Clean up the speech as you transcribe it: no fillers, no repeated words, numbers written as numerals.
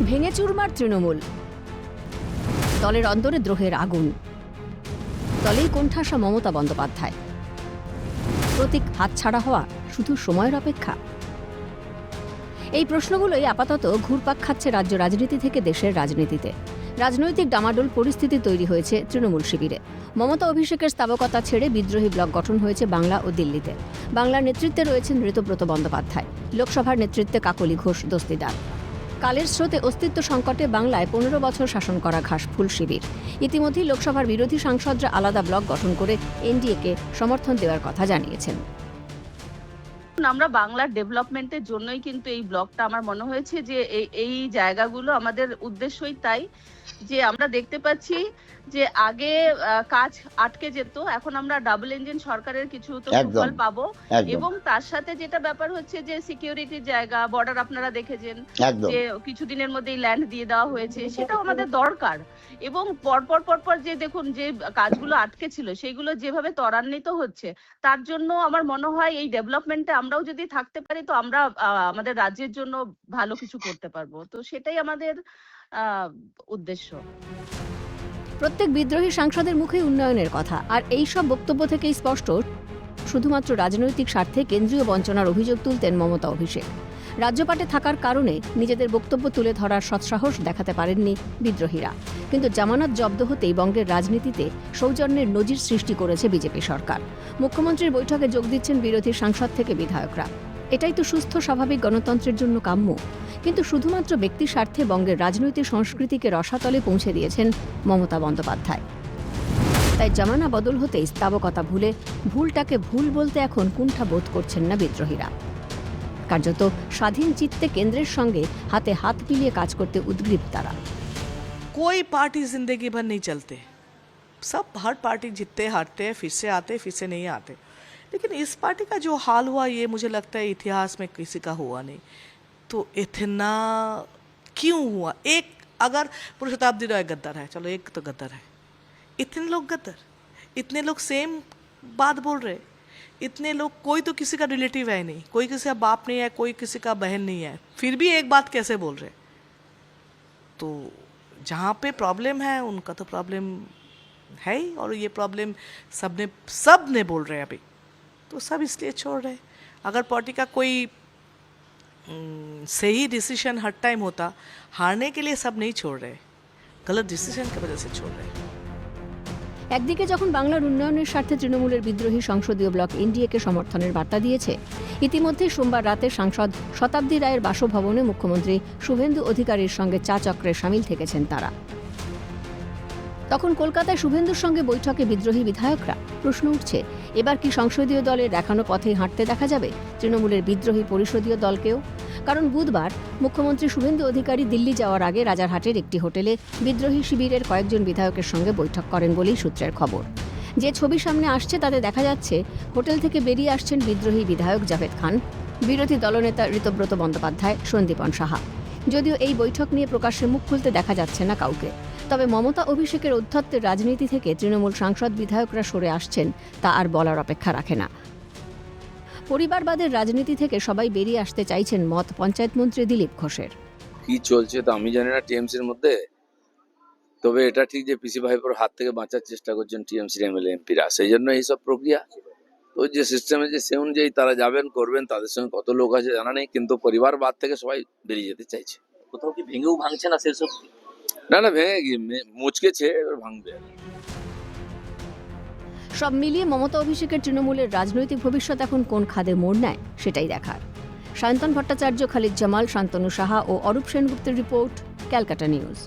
ভেঙে চুরমার তৃণমূল, দলের অন্দরে দ্রোহের আগুন, দলেই কোণঠাসা মমতা বন্দ্যোপাধ্যায়, প্রতীক হাতছাড়া হওয়া শুধু সময়ের অপেক্ষা। এই প্রশ্নগুলোই আপাতত ঘুরপাক খাচ্ছে রাজ্য রাজনীতি থেকে দেশের রাজনীতিতে। রাজনৈতিক ডামাডোল পরিস্থিতি তৈরি হয়েছে তৃণমূল শিবিরে। মমতা অভিষেকের স্তাবকতা ছেড়ে বিদ্রোহী ব্লক গঠন হয়েছে বাংলা ও দিল্লিতে। বাংলার নেতৃত্বে রয়েছেন ঋতব্রত বন্দ্যোপাধ্যায়, লোকসভার নেতৃত্বে কাকলি ঘোষ দস্তিদার। কালের স্রোতে অস্তিত্ব সংকটে বাংলায় ১৫ বছর শাসন করা ঘাসফুল শিবির ইতিমধ্যেই লোকসভার বিরোধী সাংসদরা আলাদা ব্লক গঠন করে এনডিএকে সমর্থন দেওয়ার কথা জানিয়েছেন। আমরা বাংলার ডেভেলপমেন্টের জন্যই কিন্তু এই ব্লকটা আমার মনে হয়েছে যে এই জায়গাগুলো আমাদের উদ্দেশ্যই তাই যে আমরা দেখতে পাচ্ছি যে আগে কাজ আটকে যেত, এখন আমরা ডাবল ইঞ্জিন সরকারের কিছু তো সুফল পাবো এবং তার সাথে যেটা ব্যাপার হচ্ছে যে সিকিউরিটির জায়গা, বর্ডার আপনারা দেখেছেন যে কিছুদিনের মধ্যেই ল্যান্ড দিয়ে দেওয়া হয়েছে, সেটাও আমাদের দরকার। এবং পরপর যে দেখুন যে কাজগুলো আটকে ছিল সেগুলো যেভাবে ত্বরান্বিত হচ্ছে, তার জন্য আমার মনে হয় এই ডেভেলপমেন্টে আমরাও যদি থাকতে পারি তো আমরা আমাদের রাজ্যের জন্য ভালো কিছু করতে পারবো। তো সেটাই আমাদের উদ্দেশ্য। প্রত্যেক বিদ্রোহী সাংসদের মুখে উন্নয়নের কথা, আর এই সব বক্তব্য থেকেই স্পষ্ট শুধুমাত্র রাজনৈতিক স্বার্থে কেন্দ্রীয় বঞ্চনার অভিযোগ তুলতেন মমতা অভিষেক। রাজ্যপাটে থাকার কারণে নিজেদের বক্তব্য তুলে ধরার সৎসাহস দেখাতে পারেননি বিদ্রোহীরা। কিন্তু জামানত জব্দ হতেই বঙ্গের রাজনীতিতে সৌজন্যের নজির সৃষ্টি করেছে বিজেপি সরকার। মুখ্যমন্ত্রীর বৈঠকে যোগ দিচ্ছেন বিরোধী সাংসদ থেকে বিধায়করা। এটাই তো সুস্থ স্বাভাবিক গণতন্ত্রের জন্য কাম্য। কিন্তু শুধুমাত্র ব্যক্তি স্বার্থে বঙ্গের রাজনৈতিক সংস্কৃতিকে রসাতলে পৌঁছে দিয়েছেন মমতা বন্দ্যোপাধ্যায়। তাই জামানা বদল হতেই স্তাবকতা ভুলে ভুলটাকে ভুল বলতে এখন কুণ্ঠা বোধ করছেন না বিদ্রোহীরা। কার্যত স্বাধীন চিত্তে কেন্দ্রের সঙ্গে হাতে হাত মিলিয়ে কাজ করতে উদ্গ্রীব তারা। कोई पार्टी जिंदगी भर नहीं चलते, सब हर पार्टी जीतते हारते फिर से आते फिर से नहीं आते, लेकिन इस पार्टी का जो हाल हुआ ये मुझे लगता है इतिहास में किसी का हुआ नहीं। तो इतना क्यों हुआ? एक अगर पूरी शताब्दी राय गद्दार है, चलो एक तो गद्दार है, इतने लोग गद्दार, इतने लोग सेम बात बोल रहे, इतने लोग, कोई तो किसी का रिलेटिव है नहीं, कोई किसी का बाप नहीं है, कोई किसी का बहन नहीं है, फिर भी एक बात कैसे बोल रहे? तो जहाँ पे प्रॉब्लम है उनका तो प्रॉब्लम है ही, और ये प्रॉब्लम सब ने बोल रहे हैं अभी, तो सब इसलिए छोड़ रहे। अगर पार्टी का कोई सही डिसीजन हर टाइम होता, हारने के लिए सब नहीं छोड़ रहे, गलत डिसीजन की वजह से छोड़ रहे। একদিকে যখন বাংলার উন্নয়নের স্বার্থে তৃণমূলের বিদ্রোহী সংসদীয় ব্লক এনডিএকে সমর্থনের বার্তা দিয়েছে, ইতিমধ্যে সোমবার রাতে সাংসদ শতাব্দী রায়ের বাসভবনে মুখ্যমন্ত্রী শুভেন্দু অধিকারীর সঙ্গে চা চক্রে সামিল থেকেছেন তারা। তখন কলকাতায় শুভেন্দুর সঙ্গে বৈঠকে বিদ্রোহী বিধায়করা। প্রশ্ন উঠছে, এবার কি সংসদীয় দলের দেখানো পথেই হাঁটতে দেখা যাবে তৃণমূলের বিদ্রোহী পরিষদীয় দলকেও? কারণ বুধবার মুখ্যমন্ত্রী শুভেন্দু অধিকারী দিল্লি যাওয়ার আগে রাজারহাটের একটি হোটেলে বিদ্রোহী শিবিরের কয়েকজন বিধায়কের সঙ্গে বৈঠক করেন বলেই সূত্রের খবর। যে ছবি সামনে আসছে তাতে দেখা যাচ্ছে হোটেল থেকে বেরিয়ে আসছেন বিদ্রোহী বিধায়ক জাভেদ খান, বিরোধী দলনেতা ঋতব্রত বন্দ্যোপাধ্যায়, সন্দীপন সাহা। যদিও এই বৈঠক নিয়ে প্রকাশ্যে মুখ খুলতে দেখা যাচ্ছে না কাউকে, তবে মমতা অভিষেকের ঔদ্ধত্যের রাজনীতি থেকে তৃণমূল সাংসদ বিধায়করা সরে আসছেন তা আর বলার অপেক্ষা রাখে না। পরিবারবাদের রাজনীতি থেকে সবাই বেরিয়ে আসতে চাইছেন মত পঞ্চায়েত মন্ত্রী দিলীপ ঘোষের। কি চলছে তো আমি জানি না টিএমসির মধ্যে, তবে এটা ঠিক যে পিসি ভাইপোর হাত থেকে বাঁচার চেষ্টা করছেন টিএমসির এমএলএ এমপিরা, সেই জন্য এইসব প্রক্রিয়া। তো যে সিস্টেমে যে সে অনুযায়ী তারা যাবেন করবেন, তাদের সঙ্গে কত লোক আছে জানা নেই, কিন্তু পরিবারবাদ থেকে সবাই বেরিয়ে যেতে চাইছে। কোথাও কি ভেঙেও ভাঙছে না সেসব? না ভেঙে গিয়ে মুচকেছে, এবার ভাঙবে। সব মিলিয়ে মমতা অভিষেকের তৃণমূলের রাজনৈতিক ভবিষ্যৎ এখন কোন খাদে মোড় নেয় সেটাই দেখার। সায়ন্তন ভট্টাচার্য, খালিদ জামাল, শান্তনু সাহা ও অরূপ সেনগুপ্তের রিপোর্ট, ক্যালকাটা নিউজ।